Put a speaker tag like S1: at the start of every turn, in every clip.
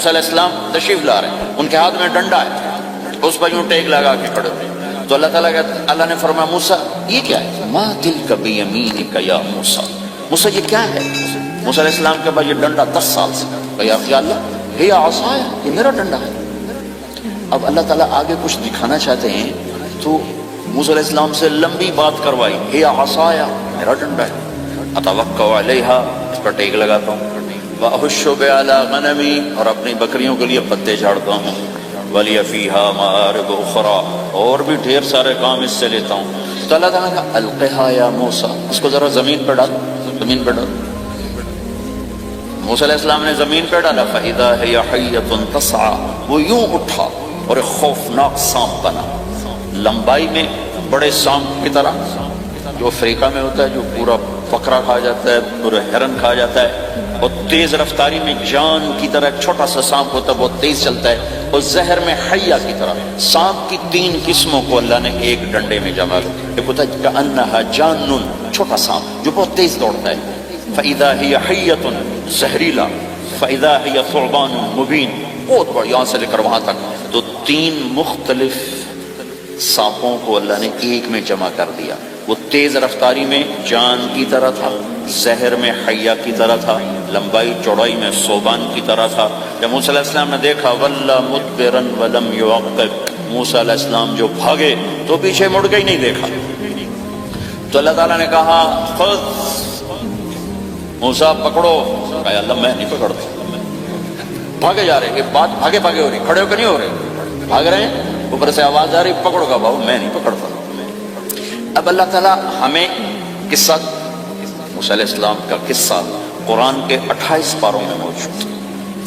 S1: موسیٰ علیہ السلام تشریف لا رہے ہیں، ان کے ہاتھ میں ڈنڈا ہے، اس پر یوں ٹیک لگا کے کھڑے ہوئے. تو اللہ نے فرمایا موسیٰ یہ کیا ہے؟ ما تلک بیمینک یا موسیٰ، موسیٰ یہ کیا ہے؟ موسیٰ علیہ السلام کے پاس یہ ڈنڈا 10 سال سے. یا اللہ یہ عصایا، یہ میرا ڈنڈا ہے. اب اللہ تعالیٰ آگے کچھ دکھانا چاہتے ہیں تو موسیٰ علیہ السلام سے لمبی بات کروائی. ہی عصایا، میرا ڈنڈا ہے، اتوکل علیہا، اس پر ٹیک لگاتا ہوں، واحش بہا علی غنمی، اور اپنی بکریوں کے لیے پتے جھاڑتا ہوں، ولی فیہا مآرب اخری، اور بھی ڈھیر سارے کام اس سے لیتا ہوں. تو اللہ تعالیٰ نے کہا القھا یا موسیٰ، اس کو ذرا زمین پہ ڈال، زمین پہ ڈال. موسیٰ علیہ السلام نے زمین پہ ڈالا، فَإِذَا هِيَ حَيَّةٌ تَسْعَىٰ، وہ یوں اٹھا اور ایک خوفناک سانپ بنا، لمبائی میں بڑے سانپ کی طرح جو افریقہ میں ہوتا ہے، جو پورا بکرا کھا جاتا ہے، پورا ہرن کھا جاتا ہے، اور تیز رفتاری میں جان کی طرح ایک چھوٹا سا سانپ ہوتا ہے، بہت تیز چلتا ہے، اور زہر میں حیہ کی طرح. سانپ کی 3 قسموں کو اللہ نے ایک ڈنڈے میں جمع کیا. ایک ہوتا ہے کأنہا جان، چھوٹا سانپ جو بہت تیز دوڑتا ہے، فَإِذَا هِيَ حَيَّةٌ زہریلا، فَإِذَا هِيَ ثُعْبَانٌ مُبِينٌ، بہت بڑا، یہاں سے لے کر وہاں تک. تو 3 مختلف سانپوں کو اللہ نے ایک میں جمع کر دیا. وہ تیز رفتاری میں جان کی طرح تھا، زہر میں حیہ کی طرح تھا، لمبائی چوڑائی میں ثعبان کی طرح تھا. جب موسیٰ علیہ السلام نے دیکھا وَلَّا مُدْبِرًا وَلَمْ يُعَقِّبْ، موسیٰ علیہ السلام جو بھاگے تو پیچھے مڑ کے ہی نہیں دیکھا. تو اللہ تعالیٰ نے کہا خذ موسیٰ پکڑو. کہا اللہ میں نہیں پکڑتا. بھاگے جا رہے، یہ بات بھاگے بھاگے ہو رہی، کھڑے ہو کے نہیں ہو رہے، بھاگ رہے ہیں. اوپر سے آواز آ رہی پکڑو. گا بابو میں نہیں پکڑتا. اب اللہ تعالیٰ ہمیں قصہ موسیٰ علیہ السلام کا قصہ قرآن کے 28 پاروں میں موجود ہے.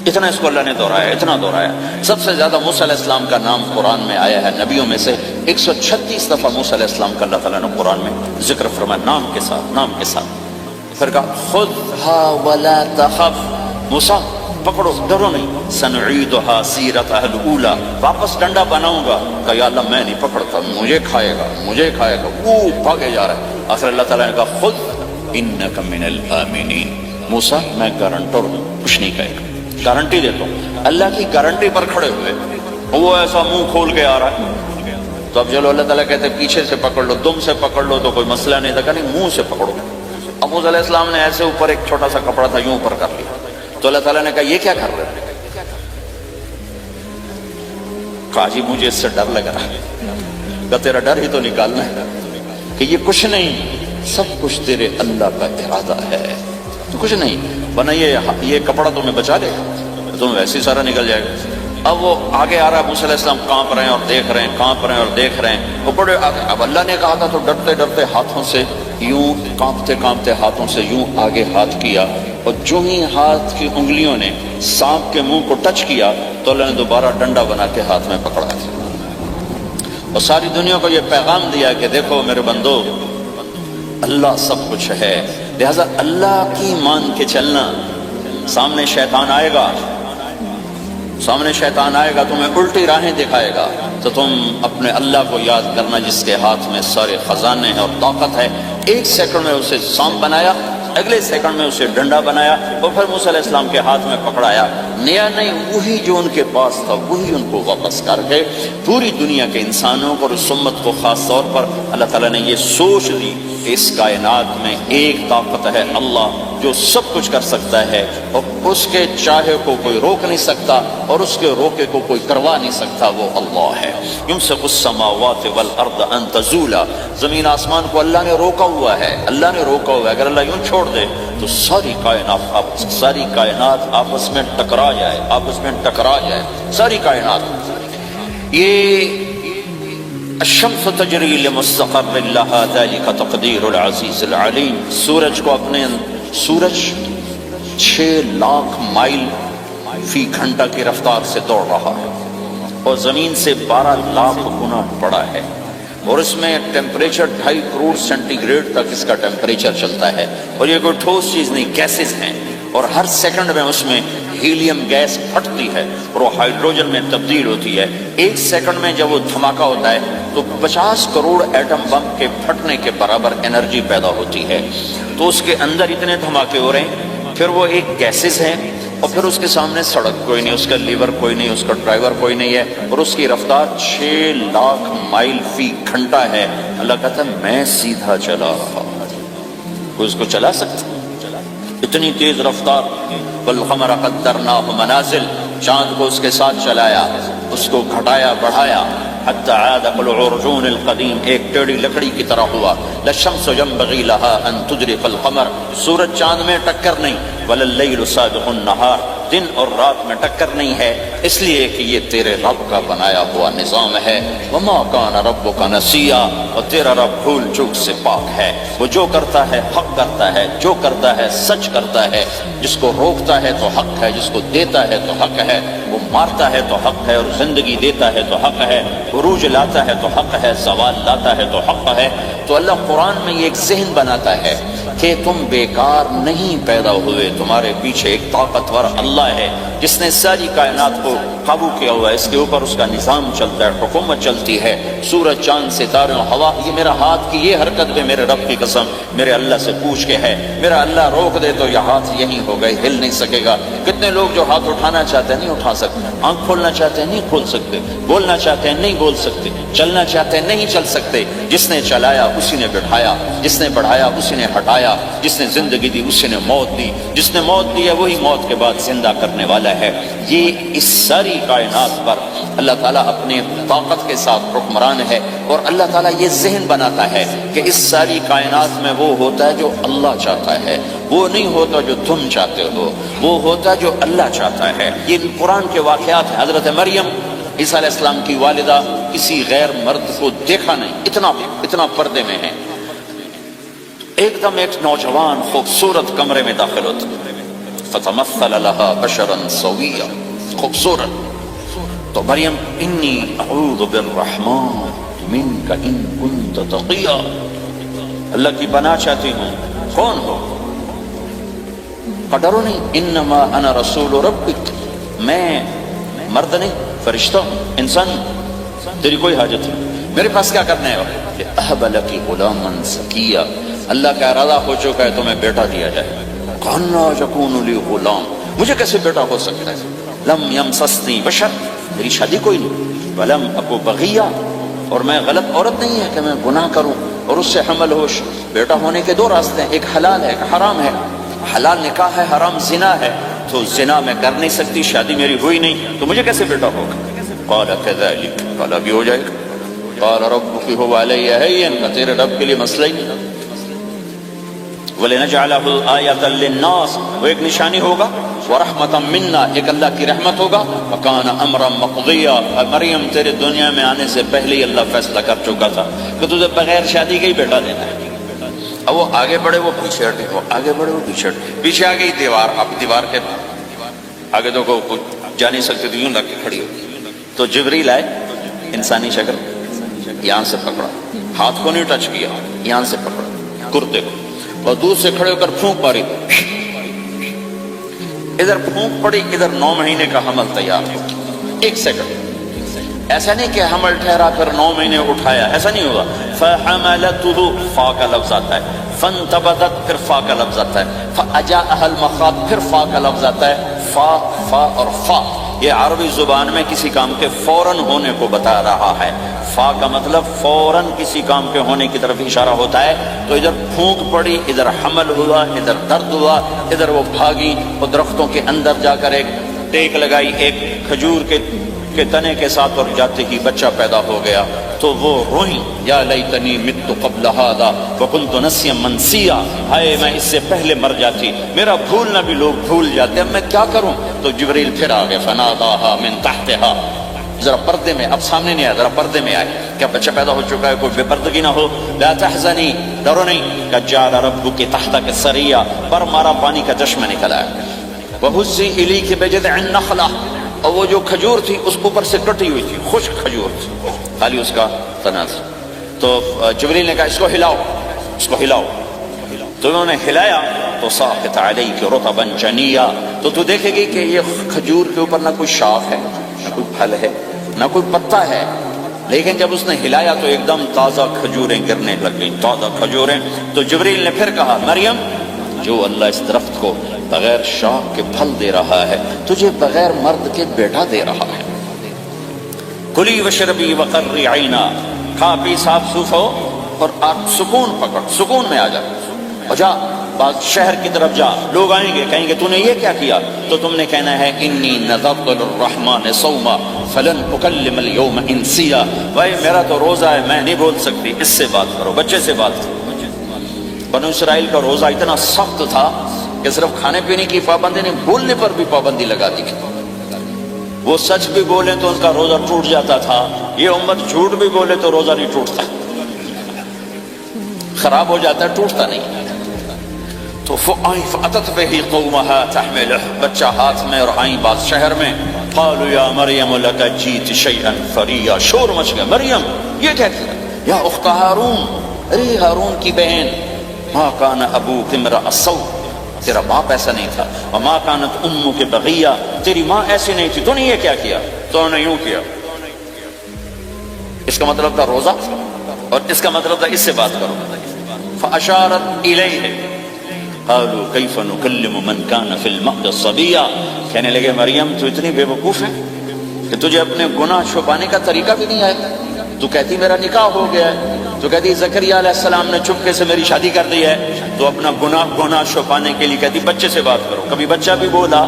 S1: اتنا اس کو اللہ نے دہرایا، اتنا دہرایا. سب سے زیادہ موسیٰ علیہ السلام کا نام قرآن میں آیا ہے نبیوں میں سے. 136 دفعہ موسیٰ علیہ السلام کا اللہ تعالیٰ نے قرآن میں ذکر فرمایا، نام کے ساتھ، نام کے ساتھ. پھر کہا خذھا ولا تخف، موسیٰ پکڑو، ڈرو نہیں. سنعیدھا سیرتھا الاولی، واپس ڈنڈا بناؤں گا. کہا یا اللہ میں نہیں پکڑتا، مجھے کھائے گا، مجھے کھائے گا. وہ بھاگے جا رہا ہے. آخر اللہ تعالیٰ نے کہا خذ انک من الآمنین، موسیٰ میں گارنٹر ہوں، کچھ نہیں کہے گا، گارنٹی دیتا ہوں. اللہ کی گارنٹی پر کھڑے ہوئے وہ ایسا منہ کھول کے آ رہا ہے. تو اب چلو اللہ تعالیٰ کہتے ہیں پیچھے سے پکڑ لو، دم سے پکڑ لو تو کوئی مسئلہ نہیں تھا. کہ نہیں، منہ سے پکڑو. اب موسیٰ علیہ السلام نے ایسے اوپر ایک چھوٹا سا کپڑا تھا یوں اوپر کر لیا. تو اللہ تعالیٰ نے کہا یہ کیا کر رہے ہیں؟ کہا جی مجھے اس سے ڈر لگ رہا ہے. کہ تیرا ڈر ہی تو نکالنا ہے کہ یہ کچھ نہیں، سب کچھ تیرے اللہ کا ارادہ ہے. تو کچھ نہیں، ورنہ یہ کپڑا تمہیں بچا لے گا، تمہیں ویسے ہی سارا نکل جائے گا. اب وہ آگے آ رہا ہے، موسیٰ علیہ السلام کانپ رہے ہیں اور دیکھ رہے ہیں، کانپ رہے ہیں اور دیکھ رہے ہیں. وہ بڑے اب اللہ نے کہا تھا تو ڈرتے ڈرتے ہاتھوں سے یوں، کانپتے کانپتے ہاتھوں سے یوں آگے ہاتھ کیا، اور جو ہی ہاتھ کی انگلیوں نے سانپ کے منہ کو ٹچ کیا تو اللہ نے دوبارہ ڈنڈا بنا کے ہاتھ میں پکڑا تھا. اور ساری دنیا کو یہ پیغام دیا کہ دیکھو میرے بندو، اللہ سب کچھ ہے، لہذا اللہ کی مان کے چلنا. سامنے شیطان آئے گا، سامنے شیطان آئے گا، تمہیں الٹی راہیں دکھائے گا، تو تم اپنے اللہ کو یاد کرنا جس کے ہاتھ میں سارے خزانے ہیں اور طاقت ہے. 1 سیکنڈ میں اسے سانپ بنایا، اگلے سیکنڈ میں اسے ڈنڈا بنایا، اور پھر موسیٰ علیہ السلام کے ہاتھ میں پکڑایا. نیا نہیں، وہی جو ان کے پاس تھا وہی ان کو واپس کر کے پوری دنیا کے انسانوں کو اور اس امت کو خاص طور پر اللہ تعالیٰ نے یہ سوچ دی کہ اس کائنات میں ایک طاقت ہے اللہ جو سب کچھ کر سکتا ہے، اور اس کے چاہے کو کوئی روک نہیں سکتا اور اس کے روکے کو کوئی کروا نہیں سکتا، وہ اللہ ہے. یمسک السماوات والارض ان تزولا، زمین آسمان کو اللہ نے روکا ہوا ہے، اللہ نے روکا ہوا ہے. اگر اللہ یوں چھوڑ دے تو ساری کائنات آپس میں ٹکرا جائے، آپس میں ٹکرا جائے ساری کائنات. یہ الشمس تجری لمستقر لها ذلك تقدیر العزیز العلیم. سورج کو اپنے سورج 6 لاکھ مائل فی گھنٹہ کی رفتار سے دوڑ رہا ہے اور زمین سے 12 لاکھ گنا بڑا ہے، اور اس میں ٹیمپریچر 2.5 کروڑ سینٹی گریڈ تک اس کا ٹیمپریچر چلتا ہے. اور یہ کوئی ٹھوس چیز نہیں، گیسز ہیں، اور ہر سیکنڈ میں اس میں ہیلیم گیس پھٹتی ہے اور وہ ہائیڈروجن میں تبدیل ہوتی ہے. 1 سیکنڈ میں جب وہ دھماکہ ہوتا ہے تو 50 کروڑ ایٹم بم کے پھٹنے کے برابر انرجی پیدا ہوتی ہے. تو اس کے اندر اتنے دھماکے ہو رہے ہیں. پھر وہ ایک گیسز ہیں اور پھر اس کے سامنے سڑک کوئی نہیں، اس کا لیور کوئی نہیں، اس کا ڈرائیور کوئی نہیں ہے، اور اس کی رفتار 6 لاکھ مائل فی گھنٹہ ہے۔ اللہ کہتا ہے میں سیدھا چلا رہا، کوئی اس کو چلا سکتا؟ اتنی تیز رفتار۔ والقمر قدرناہ منازل، چاند کو اس کے ساتھ چلایا، اس کو گھٹایا بڑھایا، حتی عاد کالعرجون القدیم، ایک ٹیڑھی لکڑی کی طرح ہوا۔ للشمس ينبغي لها ان تدرك القمر، سورج چاند میں ٹکر نہیں۔ ولللیل سابق النہار، دن اور رات میں ٹکر نہیں ہے، اس لیے کہ یہ تیرے رب کا بنایا ہوا نظام ہے۔ وما کان ربک نسیا، اور تیرا رب بھول چوک سے پاک ہے۔ وہ جو کرتا ہے حق کرتا ہے، جو کرتا ہے سچ کرتا ہے، جس کو روکتا ہے تو حق ہے، جس کو دیتا ہے تو حق ہے، وہ مارتا ہے تو حق ہے، اور زندگی دیتا ہے تو حق ہے، عروج لاتا ہے تو حق ہے، زوال لاتا ہے تو حق ہے۔ تو اللہ قرآن میں یہ ایک ذہن بناتا ہے کہ تم بیکار نہیں پیدا ہوئے، تمہارے پیچھے ایک طاقتور اللہ ہے جس نے ساری کائنات کو قابو کیا ہوا ہے، اس کے اوپر اس کا نظام چلتا ہے، حکومت چلتی ہے۔ سورج چاند ستارے ہوا، یہ میرا ہاتھ کی یہ حرکت بھی میرے رب کی قسم میرے اللہ سے پوچھ کے ہے۔ میرا اللہ روک دے تو یہ ہاتھ یہیں ہو گئے، ہل نہیں سکے گا۔ کتنے لوگ جو ہاتھ اٹھانا چاہتے ہیں نہیں اٹھا سکتے، آنکھ کھولنا چاہتے ہیں نہیں کھول سکتے، بولنا چاہتے ہیں نہیں بول سکتے، چلنا چاہتے ہیں نہیں چل سکتے۔ جس نے چلایا اسی نے بٹھایا، جس نے بڑھایا اسی نے ہٹایا، جس نے زندگی دی اسی نے موت دی، جس نے موت دی ہے وہی موت کے بعد زندہ کرنے والا ہے۔ یہ اس ساری کائنات پر اللہ تعالیٰ اپنے طاقت کے ساتھ حکمران ہے، اور اللہ تعالیٰ یہ ذہن بناتا ہے کہ اس ساری کائنات میں وہ ہوتا ہے جو اللہ چاہتا ہے، وہ نہیں ہوتا جو تم چاہتے ہو، وہ ہوتا ہے جو اللہ چاہتا ہے۔ یہ قرآن کے واقعات ہیں۔ حضرت مریم عیسیٰ علیہ السلام کی والدہ کسی غیر مرد کو دیکھا نہیں، اتنا پردے میں ہے۔ ایک دم ایک نوجوان خوبصورت کمرے میں داخل ہوتا، فتمثل لها بشرا سویا، خوبصورت۔ تو مریم انی اعوذ بالرحمن منک ان کنت تقیا، اللہ کی پناہ چاہتی ہوں۔ کون ہو؟ ڈرو نہیں، انما انا رسول ربک، میں مرد نہیں فرشتہ ہوں، انسان ہوں، تیری کوئی حاجت نہیں، میرے پاس کیا کرنا ہے؟ کہ اہب لکی غلاما زکیا، اللہ کا ارادہ ہو چکا ہے تمہیں بیٹا دیا جائے۔ کانا یکون لی غلام، مجھے کیسے بیٹا ہو سکتا ہے؟ لم یمسسنی بشر، میری شادی کوئی نہیں، ولم اکو بغیا، اور میں غلط عورت نہیں ہے کہ میں گناہ کروں اور اس سے حمل ہو۔ بیٹا ہونے کے 2 راستے ہیں، ایک حلال ہے ایک حرام ہے۔ حلال نکاح ہے، حرام زنا ہے، تو زنا میں کر نہیں سکتی، شادی میری ہوئی نہیں، تو مجھے کیسے بیٹا ہوگا؟ قال كذلك، قال ابھی ہو جائے گا۔ قال ربك هو علي هين، تیرے رب کے لیے مسئلہ ہی نہیں۔ وَلِنَجْعَلَهُ آيَةً لِلنَّاسِ، وہ ایک نشانی ہوگا، وَرَحْمَةً مِنَّا، ایک اللہ کی رحمت ہوگا، وَكَانَ أَمْرًا مَقْضِيًّا، مریم تیرے دنیا میں آنے سے پہلے ہی اللہ فیصلہ کر چکا تھا کہ تجھے بغیر شادی کے ہی بیٹا دینا ہے۔ اب وہ آگے بڑھے وہ پیچھے ہٹے، وہ آگے بڑھے وہ پیچھے ہٹے، پیچھے آ گئی دیوار، اب دیوار کے آگے تو کوئی جا نہیں سکتے، تو یوں لگ کے کھڑی ہوگی۔ تو جبریل آئے، انسانی شکل، یہاں سے پکڑا، ہاتھ کو نہیں ٹچ کیا، یہاں سے پکڑا کرتے کو، اور دور سے کھڑے ہو کر پھونک ماری، ادھر پھونک پڑی، ادھر 9 مہینے کا حمل تیار ہو۔ 1 سیکنڈ، ایسا نہیں کہ حمل ٹھہرا کر 9 مہینے اٹھایا، ایسا نہیں ہوگا۔ فحملته، فا کا لفظ آتا ہے، فانتبذت، پھر فا کا لفظ آتا ہے، فاجاءها المخاض، پھر فا کا لفظ آتا ہے۔ فا اور فا یہ عربی زبان میں کسی کام کے فوراً ہونے کو بتا رہا ہے۔ فا کا مطلب فوراً کسی کام کے ہونے کی طرف اشارہ ہوتا ہے۔ تو ادھر پھونک پڑی، ادھر حمل ہوا، ادھر درد ہوا، ادھر وہ بھاگی اور درختوں کے اندر جا کر ایک ٹیک لگائی ایک کھجور کے تنے کے ساتھ، اور جاتے ہی بچہ پیدا ہو گیا۔ تو وہ روئیں، یا لیتنی مت قبل ھذا وکنت نسیا منسیا، ہائے میں اس سے پہلے مر جاتی، میرا بھولنا بھی لوگ بھول جاتے، اب میں کیا کروں؟ تو جبریل پھر آ گئے، فناداها من تحتها، ذرا پردے میں، اب سامنے نہیں آیا، ذرا پردے میں آئے، کیا بچہ پیدا ہو چکا ہے، کوئی بے پردگی نہ ہو۔ لا تحزنی، ڈرو نہیں، قد جعل ربک تحتک سریا، پر مارا پانی کا چشمہ نکلا ہے۔ وہزی الیک بجذع النخلہ، اور وہ جو کھجور تھی اس اوپر سے کٹی ہوئی تھی، خشک کھجور تھی، خالی اس کا تنا تھا۔ تو جبریل نے کہا اس کو ہلاؤ، اس کو ہلاؤ، تو انہوں نے ہلایا تو ساقط علیک رطبا جنیا، تو تو دیکھے گی کہ یہ کھجور کے اوپر نہ کوئی شاخ ہے، نہ کوئی پھل ہے، نہ کوئی پتا ہے، لیکن جب اس نے ہلایا تو ایک دم تازہ کھجوریں گرنے لگ گئیں، تازہ کھجوریں۔ تو جبریل نے پھر کہا مریم، جو اللہ اس درخت کو بغیر شوق کے پھل دے رہا ہے، تجھے بغیر مرد کے بیٹا دے رہا ہے۔ کلی وشربی وقرری عینا، کھا پی صاف سوف ہو اور آپ سکون پکڑ، سکون میں آ جا اور جا بعض شہر کی طرف جا، لوگ آئیں گے کہیں گے تو نے یہ کیا کیا، تو تم نے کہنا ہے انی نذرت للرحمن صوما فلن اکلم اليوم انسیا، بھائی میرا تو روزہ ہے، میں نہیں بول سکتی، اس سے بات کرو، بچے سے بات کرو۔ بنو اسرائیل کا روزہ اتنا سخت تھا کہ صرف کھانے پینے کی پابندی نہیں، بولنے پر بھی پابندی لگا دی گئی۔ وہ سچ بھی بولیں تو ان کا روزہ ٹوٹ جاتا تھا، یہ امت جھوٹ بھی بولے تو روزہ نہیں ٹوٹتا، خراب ہو جاتا ہے، ٹوٹتا نہیں۔ تو فأتت به قومها تحمله، بچہ ہاتھ میں اور آئیں بات شہر میں، قالوا یا مریم لک جیت شیئا فریا، شور مچ گیا، مریم یہ کیا کیا، یا اخت ہارون، ارے ہارون کی بہن، ما کان ابوک امرأ سوء، تیرا باپ ایسا نہیں تھا، وما کانت امک بغیہ، تیری ماں ایسی نہیں تھی، تو نے یہ کیا کیا، تو نے یوں کیا۔ اس کا مطلب تھا روزہ، اور اس کا مطلب تھا اس سے بات کرو۔ فاشارت الیہ قالوا کیف نکلم من کان فی المہد صبیا، کہنے لگے مریم تو اتنی بے وقوف ہے کہ تجھے اپنے گناہ چھپانے کا طریقہ بھی نہیں آیا، تو کہتی میرا نکاح ہو گیا ہے، تو کہتی زکریا علیہ السلام نے چپکے سے میری شادی کر دی ہے، تو اپنا گناہ چھپانے کے لیے کہتی بچے سے بات کرو۔ کبھی بچہ بھی بولا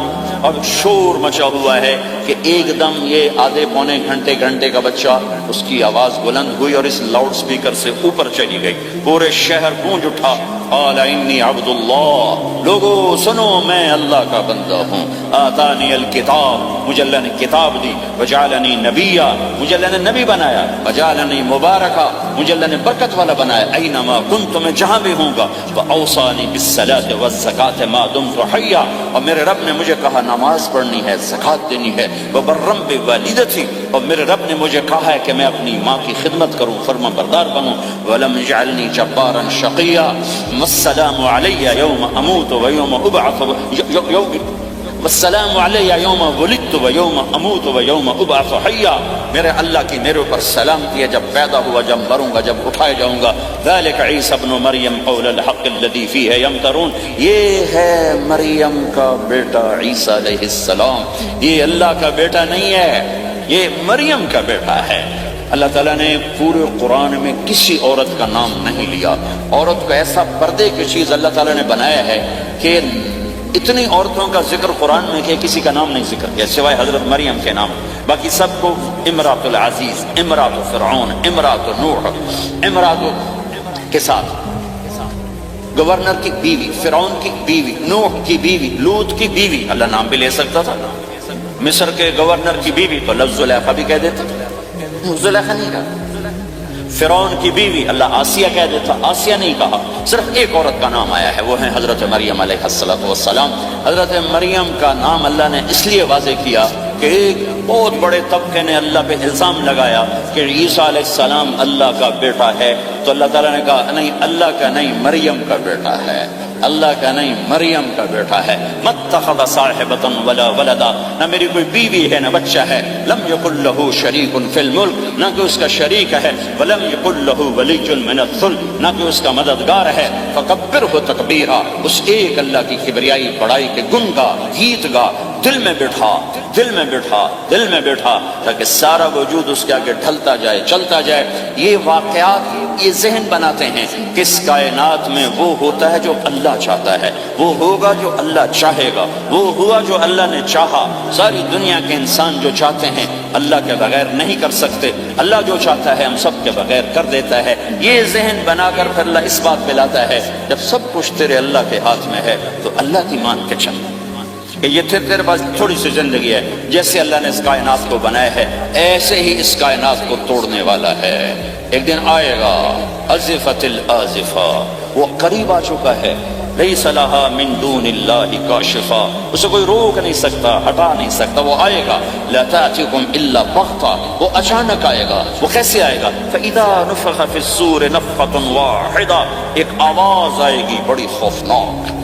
S1: اور شور مچا ہوا ہے کہ ایک دم یہ آدھے پونے گھنٹے کا بچہ، اس کی آواز بلند ہوئی اور اس لاؤڈ سپیکر سے اوپر چلی گئی، پورے شہر گونج اٹھا، قال انی عبد اللہ، لوگو سنو میں اللہ کا بندہ ہوں، آتانی الکتاب، مجھے اللہ نے کتاب دی، وجعلنی نبیا، مجھے اللہ نے نبی بنایا، وجعلنی مبارکا، مجھے اللہ نے برکت والا بنایا، اینما کنت، میں جہاں بھی ہوں گا، واوصانی بالصلاۃ والزکاۃ ما دمت حیا، اور میرے رب نے مجھے کہا نماز پڑھنی ہے، زکات دینی ہے، وبرم بوالدتی، اور میرے رب نے مجھے کہا ہے کہ میں اپنی ماں کی خدمت کروں، فرما بردار بنوں، ولم یجعلنی جبارا شقیا، والسلام علی یوم اموت و یوم ابعث، والسلام علی یوم ولدت و یوم اموت و یوم ابعث حیا، میرے اللہ کی میرے اوپر سلامتی ہے، جب پیدا ہوا، جب مروں گا، جب اٹھائے جاؤں گا۔ ذلک عیسی ابن مریم قول الحق الذی فیہ یمترون، یہ ہے مریم کا بیٹا عیسیٰ علیہ السلام، یہ اللہ کا بیٹا نہیں ہے، یہ مریم کا بیٹا ہے۔ اللہ تعالیٰ نے پورے قرآن میں کسی عورت کا نام نہیں لیا، عورت کو ایسا پردے کی چیز اللہ تعالیٰ نے بنایا ہے کہ اتنی عورتوں کا ذکر قرآن میں کہ کسی کا نام نہیں ذکر کیا سوائے حضرت مریم کے نام، باقی سب کو امرات العزیز، امرات فرعون، امرات نوح، امرات کے ساتھ گورنر کی بیوی، فرعون کی بیوی، نوح کی بیوی، لوط کی بیوی، اللہ نام بھی لے سکتا تھا، مصر کے گورنر کی بیوی تو لفظ زلیخا بھی کہہ دیتا، زلیخا نہیں کہا، فرعون کی بیوی اللہ آسیہ کہہ دیتا، آسیہ نہیں کہا، صرف ایک عورت کا نام آیا ہے، وہ ہے حضرت مریم علیہ السلام۔ حضرت مریم کا نام اللہ نے اس لیے واضح کیا کہ ایک بہت بڑے طبقے نے اللہ پہ الزام لگایا کہ عیسیٰ علیہ السلام اللہ کا بیٹا ہے، تو اللہ تعالیٰ نے کہا نہیں، اللہ کا نہیں، مریم کا بیٹا ہے، اللہ کا نہیں، مریم کا بیٹا ہے۔ متخذ صاحبۃ ولا ولدا، نہ میری کوئی بیوی ہے نہ بچہ ہے، لم یکن لہ شریک فی الملک، نہ کہ اس کا شریک ہے، ولم یکن لہ ولی من الذل، نہ کہ اس کا مددگار ہے، فکبرہ تکبیرا، اس ایک اللہ کی کبریائی بڑائی کے گن گا، گیت گا، دل میں بٹھا، دل میں بٹھا، دل میں بٹھا، تاکہ سارا وجود اس کے آگے ڈھلتا جائے، چلتا جائے۔ یہ واقعات یہ ذہن بناتے ہیں کہ اس کائنات میں وہ ہوتا ہے جو اللہ چاہتا ہے، وہ ہوگا جو اللہ چاہے گا، وہ ہوا جو اللہ نے چاہا۔ ساری دنیا کے انسان جو چاہتے ہیں اللہ کے بغیر نہیں کر سکتے، اللہ جو چاہتا ہے ہم سب کے بغیر کر دیتا ہے۔ یہ ذہن بنا کر پھر اللہ اس بات پہ لاتا ہے جب سب کچھ تیرے اللہ کے ہاتھ میں ہے تو اللہ کی مان کے چل، کہ یہ تیرے پاس تھوڑی سی زندگی ہے، جیسے اللہ نے اس کائنات کو بنایا ہے ایسے ہی اس کائنات کو توڑنے والا ہے، ایک دن آئے گا۔ ازفت الازفہ، وہ قریب آ چکا ہے، لیس لہا من دون اللہ کاشفہ، اسے کوئی روک نہیں سکتا، ہٹا نہیں سکتا، وہ آئے گا۔ لا تأتیکم الا بغتہ، وہ اچانک آئے گا۔ وہ کیسے آئے گا؟ فاذا نفخ فی الصور نفخۃ واحدہ، ایک آواز آئے گی بڑی خوفناک۔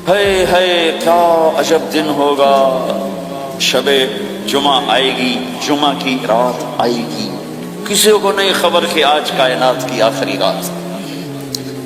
S1: ہے کیا عجب دن ہوگا، شب جمعہ آئے گی، جمعہ کی رات آئے گی، کسی کو نہیں خبر کہ آج کائنات کی آخری رات،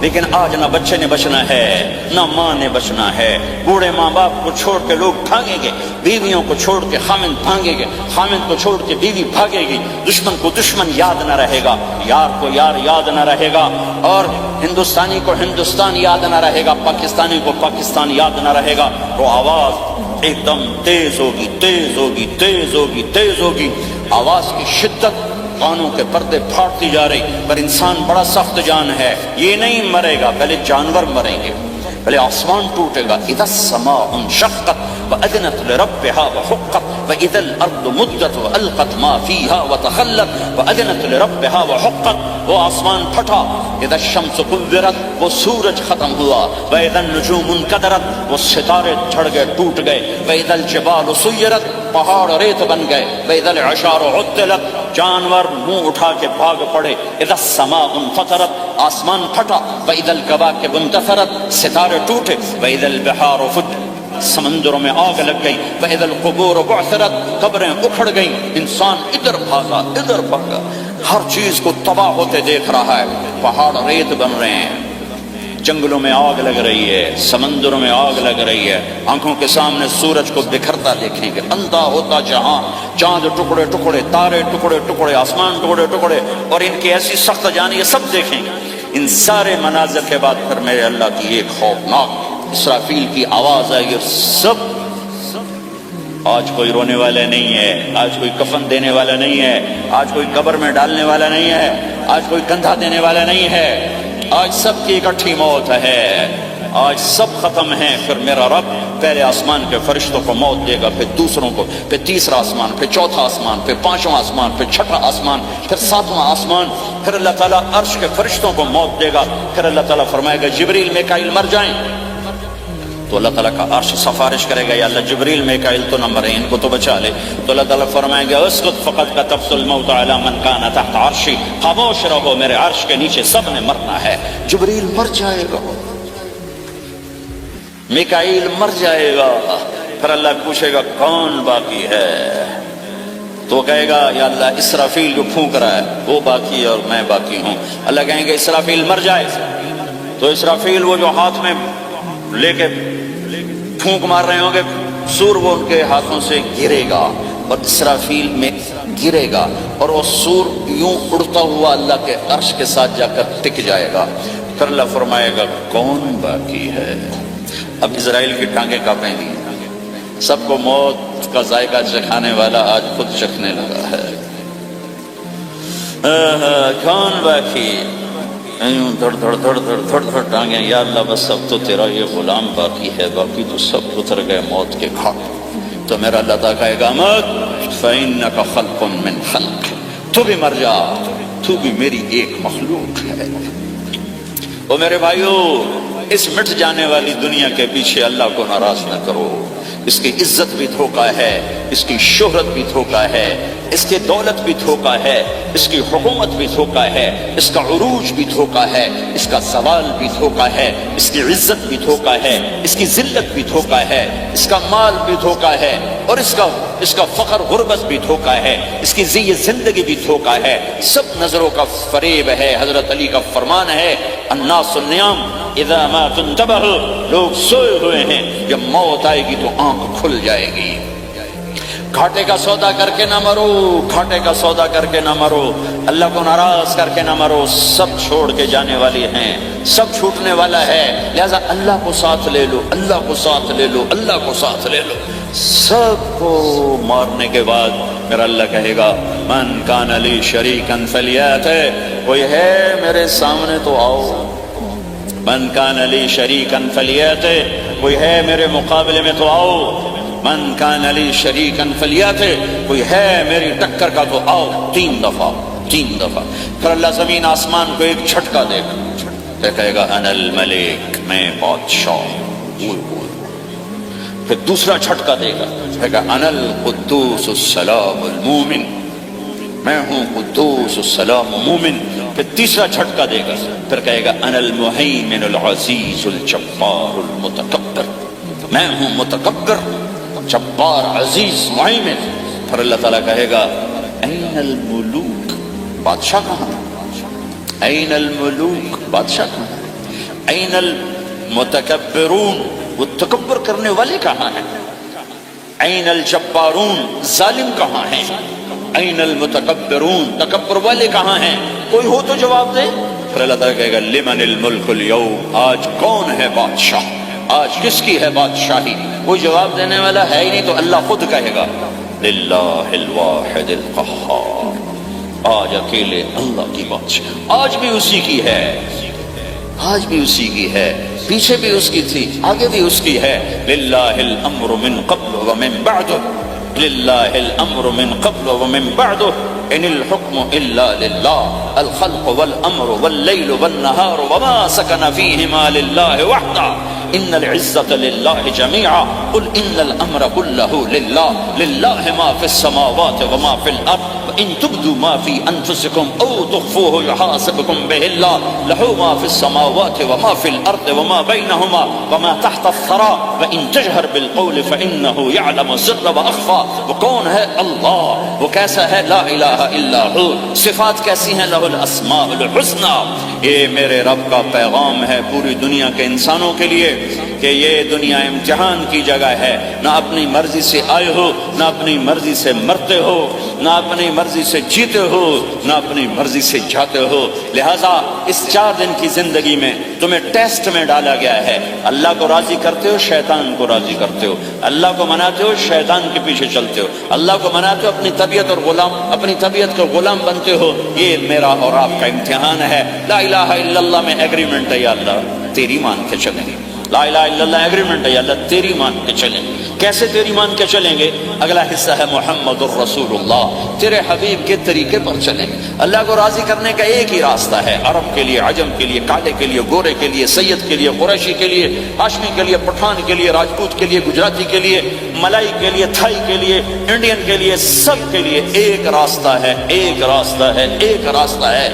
S1: لیکن آج نہ بچے نے بچنا ہے نہ ماں نے بچنا ہے. بوڑھے ماں باپ کو چھوڑ کے لوگ بھاگیں گے, بیویوں کو چھوڑ کے خامند بھاگیں گے, خامند کو چھوڑ کے بیوی بھاگے گی, دشمن کو دشمن یاد نہ رہے گا, یار کو یار یاد نہ رہے گا, اور ہندوستانی کو ہندوستان یاد نہ رہے گا, پاکستانی کو پاکستان یاد نہ رہے گا. تو آواز ایک دم تیز ہوگی, تیز ہوگی, تیز ہوگی, تیز ہوگی. آواز کی شدت کانوں کے پردے پھاڑتی جا رہی. پر انسان بڑا سخت جان ہے, یہ نہیں مرے گا, پہلے جانور مریں گے, پہلے آسمان ٹوٹے گا. اذا السماء انشقت وأذنت لربها وحقت وإذا الأرض مدت وألقت ما فيها وتخلت وأذنت لربها وحقت. وہ آسمان پھٹا. اذا الشمس كورت, وہ سورج ختم ہوا. وإذا النجوم انكدرت, وہ ستارے جھڑ گئے, ٹوٹ گئے. وإذا الجبال سيرت, پہاڑ ریت بن گئے. وإذا العشار عطلت, جانور منہ اٹھا کے بھاگ پڑے. اذا السماء انفطرت, آسمان پھٹا. وإذا الكواكب انتثرت, ستارے ٹوٹے. وإذا البحار فجرت, سمندروں میں آگ لگ گئی. وإذا القبور بعثرت, قبریں اکھڑ گئیں. انسان ادھر بھاگا ادھر بھاگا, ہر چیز کو تباہ ہوتے دیکھ رہا ہے. پہاڑ ریت بن رہے ہیں, جنگلوں میں آگ لگ رہی ہے, سمندروں میں آگ لگ رہی ہے. آنکھوں کے سامنے سورج کو بکھرتا دیکھیں گے, اندھا ہوتا جہاں, چاند ٹکڑے ٹکڑے, تارے ٹکڑے ٹکڑے, آسمان ٹکڑے ٹکڑے, اور ان کی ایسی سخت جانی, یہ سب دیکھیں گے. ان سارے مناظر کے بعد پھر میرے اللہ کی ایک خوفناک اسرافیل کی آواز آئی, اور سب. آج کوئی رونے والا نہیں ہے, آج کوئی کفن دینے والا نہیں ہے, آج کوئی قبر میں ڈالنے والا نہیں ہے, آج کوئی کندھا دینے والا نہیں ہے. آج سب کی اکٹھی موت ہے, آج سب ختم ہیں. پھر میرا رب پہلے آسمان کے فرشتوں کو موت دے گا, پھر دوسروں کو, پھر تیسرا آسمان, پھر چوتھا آسمان, پھر پانچواں آسمان, پھر چھٹا آسمان, پھر ساتواں آسمان. پھر اللہ تعالیٰ عرش کے فرشتوں کو موت دے گا. پھر اللہ تعالیٰ فرمائے گا جبریل میکائیل مر جائیں. تو اللہ تعالیٰ کا عرش سفارش کرے گا, یا اللہ جبریل میکائیل تو نہ مرے, ان کو تو بچا لے. تو اللہ تعالیٰ فرمائیں گے اسکت فقط کتبت الموت علی من کان تحت عرشی, خاموش رہو, میرے عرش کے نیچے سب نے مرنا ہے. جبریل مر جائے گا, میکائیل مر جائے گا. پھر اللہ پوچھے گا کون باقی ہے, تو کہے گا یا اللہ اسرافیل جو پھونک رہا ہے وہ باقی ہے اور میں باقی ہوں. اللہ کہیں گے اسرافیل مر جائے, تو اسرافیل وہ جو ہاتھ میں لے کے پھونک مار رہے ہوں گے, سور وہ ان کے ہاتھوں سے گرے گا اور اسرافیل میں گرے گا, اور وہ سور یوں اڑتا ہوا اللہ کے عرش کے ساتھ جا کر ٹک جائے گا. پھر اللہ فرمائے گا کون باقی ہے. اب اسرائیل کی ٹانگیں کانپیں گی, سب کو موت کا ذائقہ چکھانے والا آج خود چکھنے لگا ہے. کون باقی, دھڑ دھڑ دھڑ دھڑ دھڑ دھڑ ٹانگیں, یا اللہ بس اب تو تیرا یہ غلام باقی ہے, باقی تو سب اتر گئے موت کے گھاٹ. تو میرا اللہ تعالیٰ کہے گا مت فإنک خلق من خلق, تو بھی مر جا, تو بھی میری ایک مخلوق ہے. او میرے بھائیو, اس مٹ جانے والی دنیا کے پیچھے اللہ کو ناراض نہ کرو. اس کی عزت بھی دھوکہ ہے, اس کی شہرت بھی دھوکہ ہے, اس کی دولت بھی دھوکہ ہے, اس کی حکومت بھی دھوکہ ہے, اس کا عروج بھی دھوکہ ہے, اس کا زوال بھی دھوکہ ہے, اس کی عزت بھی دھوکہ ہے, اس کی ذلت بھی دھوکہ ہے, اس کا مال بھی دھوکہ ہے, اور اس کا فخر غربت بھی دھوکہ ہے, اس کی ذی زندگی بھی دھوکہ ہے. سب نظروں کا فریب ہے. حضرت علی کا فرمان ہے الناس النیام اذا ما تنتبہ, لوگ سوئے ہوئے ہیں, جب موت آئے گی تو آنکھ کھل جائے گی. گھاٹے کا سودا کر کے نہ مرو, گھاٹے کا سودا کر کے نہ مرو, اللہ کو ناراض کر کے نہ مرو. سب چھوڑ کے جانے والی ہیں, سب چھوٹنے والا ہے, لہذا اللہ کو ساتھ لے لو, اللہ کو ساتھ لے لو, اللہ کو ساتھ لے لو. سب کو مارنے کے بعد میرا اللہ کہے گا من کان لی شریکا فلیات, کوئی ہے میرے سامنے تو آؤ. من کان لی شریکا فلیات, کوئی ہے میرے مقابلے میں تو آؤ. من کان لی شریکا فلیات, کوئی ہے میری ٹکر کا تو آؤ. 3 دفعہ 3 دفعہ. پھر اللہ زمین آسمان کو ایک جھٹکا دے گا, کہے گا انا الملک, میں بادشاہ. پھر دوسرا جھٹکا دے گا, کہے گا انا القدوس السلام المومن, میں ہوں قدوس السلام مومن. پھر تیسرا جھٹکا دے گا, پھر کہے گا انا المہیمن العزیز الجبار المتکبر, میں ہوں متکبر, جبار, عزیز, مہیمن. پھر اللہ تعالیٰ کہے گا این الملوک, بادشاہ کہاں, این الملوک, بادشاہ کہاں. این المتکبرون، وہ تکبر کرنے والے کہاں ہیں؟ این الجبارون، ظالم کہاں ہیں؟ این المتکبرون، تکبر والے کہاں ہیں؟ کوئی ہو تو جواب دے۔ پھر اللہ تعالیٰ کہے گا لمن الملک اليوم، آج کون ہے بادشاہ، آج کس کی ہے بادشاہی؟ کوئی جواب دینے والا ہے ہی نہیں، تو اللہ خود کہے گا للہ الواحد القہار، آج اکیلے اللہ کی بادشاہ، آج بھی اسی کی ہے، آج بھی اسی کی ہے، پیچھے بھی اس کی تھی، آگے بھی اس کی ہے۔ للہ الامر من قبل ومن بعد، للہ الامر من قبل ومن بعد، ان الحکم الا للہ، الخلق والامر واللیل والنہار وما سکن فیہما للہ وحدہ، ان العزت للہ جميعا، قل ان الامر كله للہ، للہ ما فی السماوات وما فی الارض، ان تبدوا ما فی انفسکم او تخفوه یحاسبکم به اللہ، لہ ما فی السماوات وما فی الارض وما بینہما وما تحت الثرى، وان تجہر بالقول فانہ یعلم السر واخفى۔ وہ کون ہے؟ اللہ۔ وہ کیسا ہے؟ لا الہ الا ہو۔ صفات کیسی ہیں؟ لہ الاسماء الحسنى۔ یہ میرے رب کا پیغام ہے پوری دنیا کے انسانوں کے لیے کہ یہ دنیا امتحان کی جگہ ہے، نہ اپنی مرضی سے آئے ہو، نہ اپنی مرضی سے مرتے ہو، نہ اپنی مرضی سے جیتے ہو، نہ اپنی مرضی سے جاتے ہو۔ لہٰذا اس 4 دن کی زندگی میں تمہیں ٹیسٹ میں ڈالا گیا ہے۔ اللہ کو راضی کرتے ہو، شیطان کو راضی کرتے ہو، اللہ کو مناتے ہو، شیطان کے پیچھے چلتے ہو، اللہ کو مناتے ہو، اپنی طبیعت اور غلام، اپنی طبیعت کا غلام بنتے ہو۔ یہ میرا اور آپ کا امتحان ہے۔ لا الہ الا اللہ میں ایگریمنٹ ہے، یا اللہ تیری مان کے چلیں گے۔ لا الہ الا اللہ ایگریمنٹ ہے، یا اللہ تیری مان کے چلیں۔ کیسے تیری مان کے چلیں گے؟ اگلا حصہ ہے محمد الرسول اللہ، تیرے حبیب کے طریقے پر چلیں۔ اللہ کو راضی کرنے کا ایک ہی راستہ ہے، عرب کے لیے، عجم کے لیے، کالے کے لیے، گورے کے لیے، سید کے لیے، قریشی کے لیے، ہاشمی کے لیے، پٹھان کے لیے، راجپوت کے لیے، گجراتی کے لیے، ملائی کے لیے، تھائی کے لیے، انڈین کے لیے، سب کے لیے ایک راستہ ہے، ایک راستہ ہے، ایک راستہ ہے،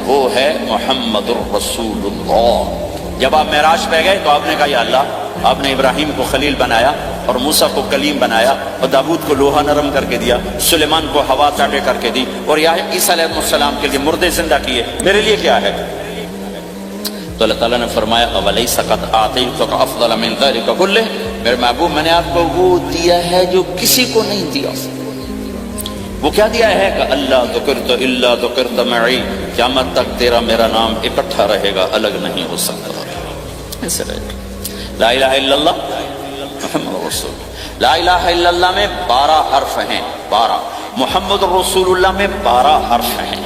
S1: وہ ہے محمد الرسول اللہ۔ جب آپ معراج پہ گئے تو آپ نے کہا یا اللہ، آپ نے ابراہیم کو خلیل بنایا اور موسیٰ کو کلیم بنایا اور داؤد کو لوہا نرم کر کے دیا، سلیمان کو ہوا چاٹے کر کے دی، اور یا عیسیٰ علیہ السلام کے لیے مردے زندہ کیے، میرے لیے کیا ہے؟ تو اللہ تعالیٰ نے فرمایا اَوَلَيْسَ قَدْ أَعْطَيْتُكَ أَفْضَلَ مِنْ ذَلِكَ كُلِّهِ، میرے محبوب میں نے آپ کو وہ دیا ہے جو کسی کو نہیں دیا۔ وہ کیا دیا ہے کہ اللہ ذکرت الا ذکرت معی، قیامت تک تیرا میرا نام اکٹھا رہے گا، الگ نہیں ہو سکتا۔ ایسے رہے گا۔ لا الہ الا اللہ محمد رسول اللہ۔ لا الہ الا اللہ میں 12 حرف ہیں، 12۔ محمد رسول اللہ میں 12 حرف ہیں۔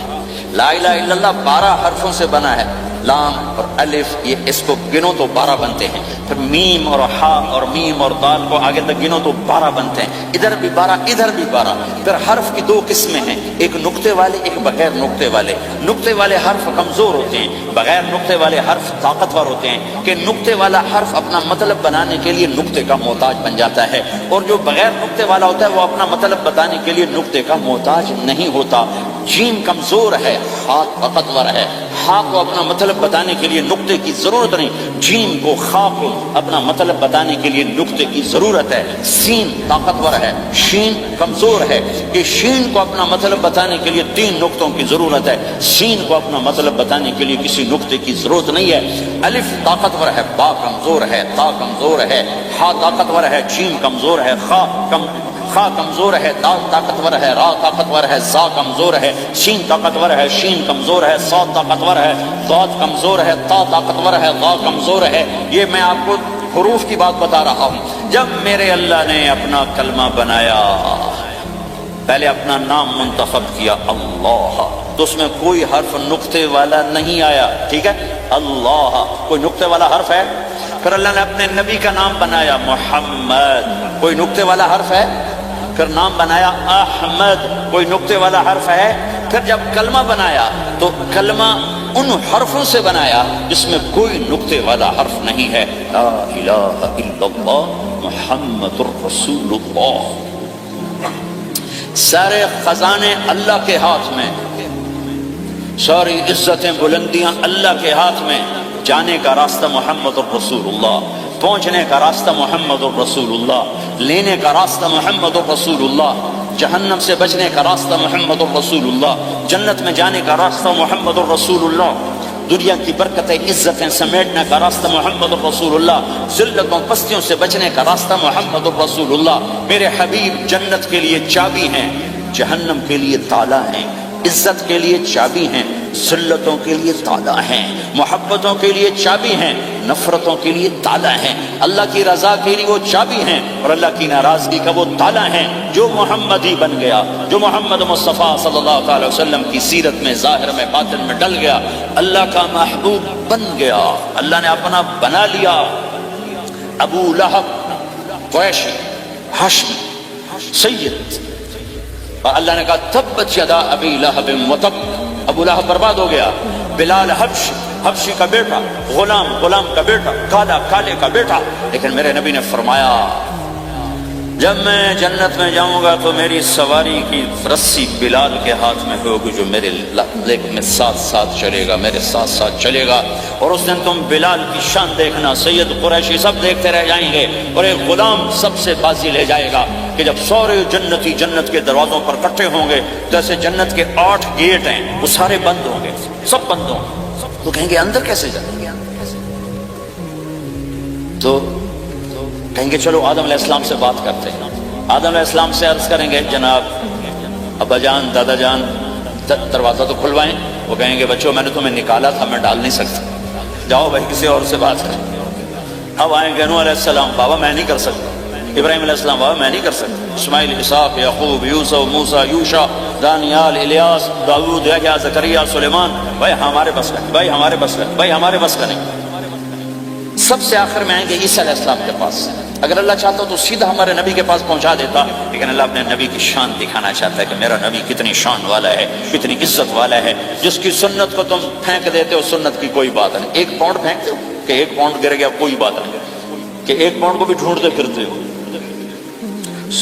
S1: لا الہ الا اللہ 12 حرفوں سے بنا ہے، لام اور الف، یہ اس کو گنو تو 12 بنتے ہیں، پھر میم اور ہا اور میم اور دال کو آگے تک گنو تو 12 بنتے ہیں، ادھر بھی 12 ادھر بھی 12۔ پھر حرف کی 2 قسمیں ہیں، ایک نقطے والے، ایک بغیر نقطے والے۔ نقطے والے حرف کمزور ہوتے ہیں، بغیر نقطے والے حرف طاقتور ہوتے ہیں، کہ نقطے والا حرف اپنا مطلب بنانے کے لیے نقطے کا محتاج بن جاتا ہے، اور جو بغیر نقطے والا ہوتا ہے وہ اپنا مطلب بتانے کے لیے نقطے کا محتاج نہیں ہوتا۔ جیم کمزور ہے، ہا طاقتور ہے، ہا کو اپنا مطلب بتانے کے لیے نقطے کی ضرورت نہیں، جیم کو، خا کو اپنا مطلب بتانے کے لیے نقطے کی ضرورت ہے۔ سین طاقتور ہے، شین کمزور ہے، کہ شین کو اپنا مطلب بتانے کے لیے 3 نقطوں کی ضرورت ہے، سین کو اپنا مطلب بتانے کے لیے کسی نقطے کی ضرورت نہیں ہے۔ الف طاقتور ہے، با کمزور ہے، تا کمزور ہے، ہا طاقتور ہے، جیم کمزور ہے، خا کمزور ہے، دال طاقتور ہے، را طاقتور ہے، زا کمزور ہے، شین طاقتور ہے، شین کمزور ہے، صاد طاقتور ہے، ضاد کمزور ہے، تا طاقتور ہے، ضا کمزور ہے۔ یہ میں آپ کو حروف کی بات بتا رہا ہوں۔ جب میرے اللہ نے اپنا کلمہ بنایا، پہلے اپنا نام منتخب کیا اللہ، تو اس میں کوئی حرف نقطے والا نہیں آیا، ٹھیک ہے؟ اللہ کوئی نقطے والا حرف ہے؟ پھر اللہ نے اپنے نبی کا نام بنایا محمد، کوئی نقطے والا حرف ہے؟ پھر نام بنایا احمد، کوئی نقطے والا حرف ہے؟ پھر جب کلمہ بنایا تو کلمہ ان حرفوں سے بنایا جس میں کوئی نقطے والا حرف نہیں ہے۔ لا الہ الا اللہ محمد الرسول اللہ۔ سارے خزانے اللہ کے ہاتھ میں، ساری عزتیں بلندیاں اللہ کے ہاتھ میں، جانے کا راستہ محمد الرسول اللہ، پہنچنے کا راستہ محمد الرسول اللہ، لینے کا راستہ محمد الرسول اللہ، جہنم سے بچنے کا راستہ محمد الرسول اللہ، جنت میں جانے کا راستہ محمد الرسول اللہ۔ دنیا کی برکتیں عزتیں سمیٹنے کا راستہ محمد رسول اللہ، ذلتوں پستیوں سے بچنے کا راستہ محمد رسول اللہ۔ میرے حبیب جنت کے لیے چابی ہیں، جہنم کے لیے تالا ہیں، عزت کے لیے چابی ہیں، ذلتوں کے لیے تالا ہیں، محبتوں کے لیے چابی ہیں، نفرتوں کے لیے تالا ہیں، اللہ کی رضا کے لیے وہ چابی ہیں، اور اللہ کی ناراضگی کا وہ تالا ہیں۔ جو محمدی بن گیا، جو محمد مصطفیٰ صلی اللہ تعالی وسلم کی سیرت میں، ظاہر میں، باطن میں ڈل گیا، اللہ کا محبوب بن گیا، اللہ نے اپنا بنا لیا۔ ابو لہب قریشی ہاشمی سید، اور اللہ نے کہا تبت یدا ابی لہب وتب، ابو لہب برباد ہو گیا۔ بلال حبشی کا بیٹا، غلام کا بیٹا، کالے کا بیٹا، لیکن میرے نبی نے فرمایا جب میں جنت میں جاؤں گا تو میری سواری کی رسی بلال کے ہاتھ میں ہوگی، جو میرے لیگ میں ساتھ چلے گا، میرے ساتھ چلے گا، اور اس دن تم بلال کی شان دیکھنا، سید قریشی سب دیکھتے رہ جائیں گے، اور ایک غلام سب سے بازی لے جائے گا کہ جب سارے جنتی جنت کے دروازوں پر اکٹھے ہوں گے، جیسے جنت کے 8 گیٹ ہیں وہ سارے بند ہوں گے، سب بند ہوں گے، تو کہیں گے اندر کیسے جائیں گے؟ تو کہیں گے چلو آدم علیہ السلام سے بات کرتے ہیں، آدم علیہ السلام سے عرض کریں گے جناب ابا جان، دادا جان، دروازہ تو کھلوائیں۔ وہ کہیں گے بچوں میں نے تمہیں نکالا تھا، میں ڈال نہیں سکتا، جاؤ بھائی کسی اور سے بات کریں۔ اب آئیں گے نوح علیہ السلام، بابا میں نہیں کر سکتا، ابراہیم علیہ السلام، بابا میں نہیں کر سکتا، اسماعیل، اسحاق، یعقوب، یوسف، موسیٰ، یوشع، دانیال، الیاس، داؤد، یحییٰ، زکریا، سلیمان، بھائی ہمارے بس کا، بھائی ہمارے بس کا، بھائی ہمارے بس کا نہیں۔ سب سے آخر میں آئیں گے عیسیٰ علیہ السلام کے پاس۔ اگر اللہ چاہتا تو سیدھا ہمارے نبی کے پاس پہنچا دیتا، لیکن اللہ اپنے نبی کی شان دکھانا چاہتا ہے کہ میرا نبی کتنی شان والا ہے، کتنی عزت والا ہے، جس کی سنت کو تم پھینک دیتے ہو، سنت کی کوئی بات نہیں۔ 1 پاؤنڈ پھینکتے ہو کہ 1 پاؤنڈ گر گیا، کوئی بات نہیں، کہ 1 پاؤنڈ کو بھی ڈھونڈتے پھرتے ہو،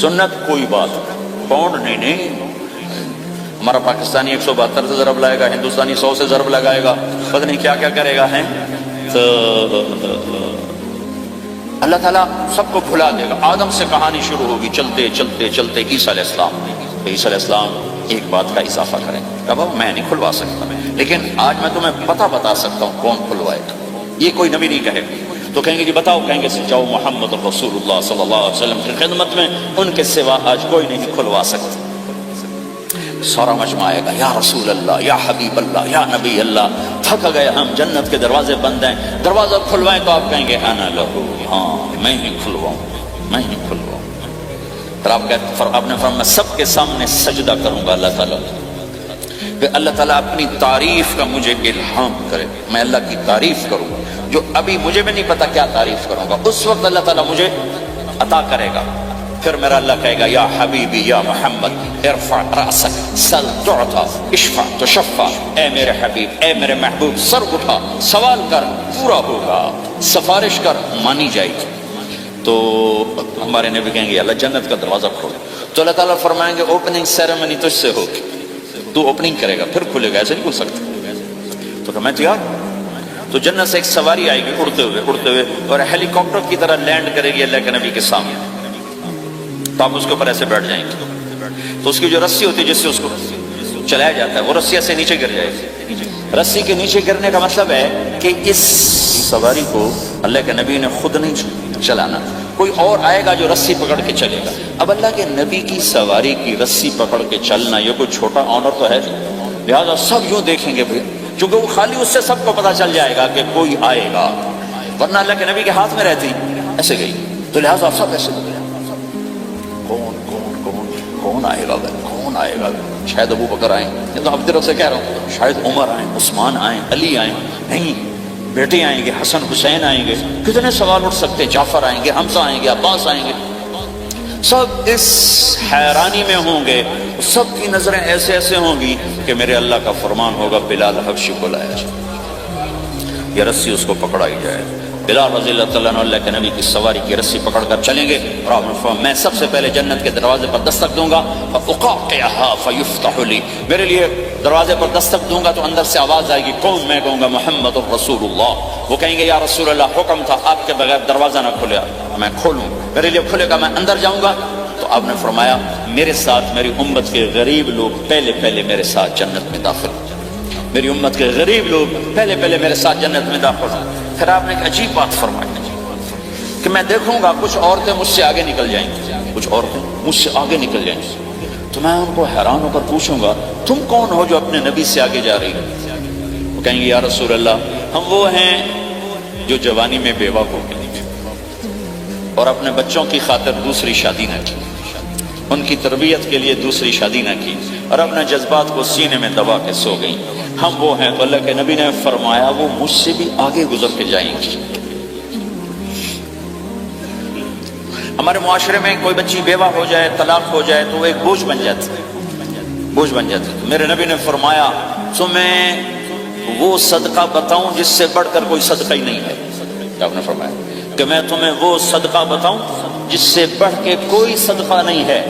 S1: سنت کوئی بات نہیں، پاؤنڈ نہیں۔ ہمارا پاکستانی 172 سے ضرب لائے گا، ہندوستانی 100 سے ضرب لگائے گا، پتہ نہیں کیا کیا کرے گا، ہے تو اللہ تعالیٰ سب کو بھلا دے گا۔ آدم سے کہانی شروع ہوگی، چلتے عیسیٰ علیہ السلام، عیسیٰ علیہ السلام ایک بات کا اضافہ کریں، اب میں نہیں کھلوا سکتا، لیکن آج میں تمہیں پتہ بتا سکتا ہوں کون کھلوائے گا، یہ کوئی نبی نہیں کہے گا۔ تو کہیں گے جی بتاؤ، کہیں گے جاؤ محمد رسول اللہ صلی اللہ علیہ وسلم کی خدمت میں، ان کے سوا آج کوئی نہیں کھلوا سکتا۔ سارا مجمع آئے گا، یا رسول اللہ، یا حبیب اللہ، یا نبی اللہ، تھک گئے ہم، جنت کے دروازے بند ہیں، دروازہ کھلوائیں تو آپ کہیں گے انا لہو، ہاں میں ہی کھلواؤں، میں ہی کھلواؤں۔ پھر آپ نے فرمایا میں سب کے سامنے سجدہ کروں گا اللہ تعالیٰ، کہ اللہ تعالیٰ اپنی تعریف کا مجھے الہام کرے، میں اللہ کی تعریف کروں، جو ابھی مجھے بھی نہیں پتا کیا تعریف کروں گا، اس وقت اللہ تعالیٰ مجھے عطا کرے گا۔ پھر میرا اللہ کہے گا یا حبیبی یا محمد ارفع رأسک سل تعطا اشفع تشفع، اے میرے حبیب، اے میرے محبوب، سر اٹھا، سوال کر، پورا ہوگا، سفارش کر، مانی جائے گی۔ تو ہمارے نبی کہیں گے اللہ جنت کا دروازہ کھول، تو اللہ تعالیٰ فرمائیں گے اوپننگ سیریمنی تجھ سے ہوگی، تو اوپننگ کرے گا، پھر کھلے گا، ایسے نہیں کھل سکتا۔ تو کہ میں تیار، تو جنت سے ایک سواری آئے گی اڑتے ہوئے، اور ہیلی کاپٹر کی طرح لینڈ کرے گی اللہ کے نبی کے سامنے، تو آپ اس کے اوپر ایسے بیٹھ جائیں گے، تو اس کی جو رسی ہوتی ہے جس سے اس کو چلایا جاتا ہے، وہ رسی ایسے نیچے گر جائے گی۔ رسی کے نیچے گرنے کا مطلب ہے کہ اس سواری کو اللہ کے نبی نے خود نہیں چلانا، کوئی اور آئے گا جو رسی پکڑ کے چلے گا۔ اب اللہ کے نبی کی سواری کی رسی پکڑ کے چلنا یہ کوئی چھوٹا آنر تو ہے، لہٰذا سب یوں دیکھیں گے بھائی، چونکہ وہ خالی اس سے سب کو پتا چل جائے گا کہ کوئی آئے گا، ورنہ اللہ کے نبی کے ہاتھ میں رہتی ایسے گئی، تو لہٰذا سب ایسے کون آئے گا، کون آئے گا، شاید ابو بکر آئیں، یہ تو اب طرف سے کہہ رہا ہوں، شاید عمر آئیں، عثمان آئیں، علی آئیں، نہیں بیٹے آئیں گے، حسن حسین آئیں گے، کتنے سوال اٹھ سکتے، جعفر آئیں گے، حمزہ آئیں گے، عباس آئیں گے، سب اس حیرانی میں ہوں گے، سب کی نظریں ایسے ایسے ہوں گی کہ میرے اللہ کا فرمان ہوگا بلال حبشی کو لایا جائے، یہ رسی اس کو پکڑائی جائے۔ بلال رضی اللہ عنہ اللہ کے نبی کی سواری کی رسی پکڑ کر چلیں گے، اور آپ نے فرمایا میں سب سے پہلے جنت کے دروازے پر دستک دوں گا، فَأُقَاقِعَهَا فَيُفْتَحُ لِي، میرے لیے دروازے پر دستک دوں گا تو اندر سے آواز آئے گی، کون؟ میں کہوں گا محمد الرسول اللہ۔ وہ کہیں گے یا رسول اللہ حکم تھا آپ کے بغیر دروازہ نہ کھلے، میں کھولوں، میرے لیے کھلے گا، میں اندر جاؤں گا۔ تو آپ نے فرمایا میرے ساتھ میری امت کے غریب لوگ پہلے میرے ساتھ جنت میں داخل، میری امت کے غریب لوگ پہلے پہلے میرے ساتھ جنت میں داخل ہوں. پھر آپ نے ایک عجیب بات فرمائی کہ میں دیکھوں گا کچھ عورتیں مجھ سے آگے نکل جائیں گی، کچھ عورتیں مجھ سے آگے نکل جائیں گی. تو میں ان کو حیران ہو کر پوچھوں گا تم کون ہو جو اپنے نبی سے آگے جا رہی ہو؟ وہ کہیں گے یا رسول اللہ ہم وہ ہیں جو جوانی میں بیوہ ہو گئے اور اپنے بچوں کی خاطر دوسری شادی نہ کی، ان کی تربیت کے لیے دوسری شادی نہ کی، اور اپنے جذبات کو سینے میں دبا کے سو گئیں. ہم وہ ہیں. تو اللہ کے نبی نے فرمایا وہ مجھ سے بھی آگے گزر کے جائیں گی. ہمارے معاشرے میں کوئی بچی بیوہ ہو جائے، طلاق ہو جائے تو وہ ایک بوجھ بن جاتی ہے، بوجھ بن جاتی ہے. میرے نبی نے فرمایا تمہیں وہ صدقہ بتاؤں جس سے بڑھ کر کوئی صدقہ ہی نہیں ہے. آپ نے فرمایا کہ میں تمہیں وہ صدقہ بتاؤں جس سے بڑھ کے کوئی صدقہ نہیں ہے.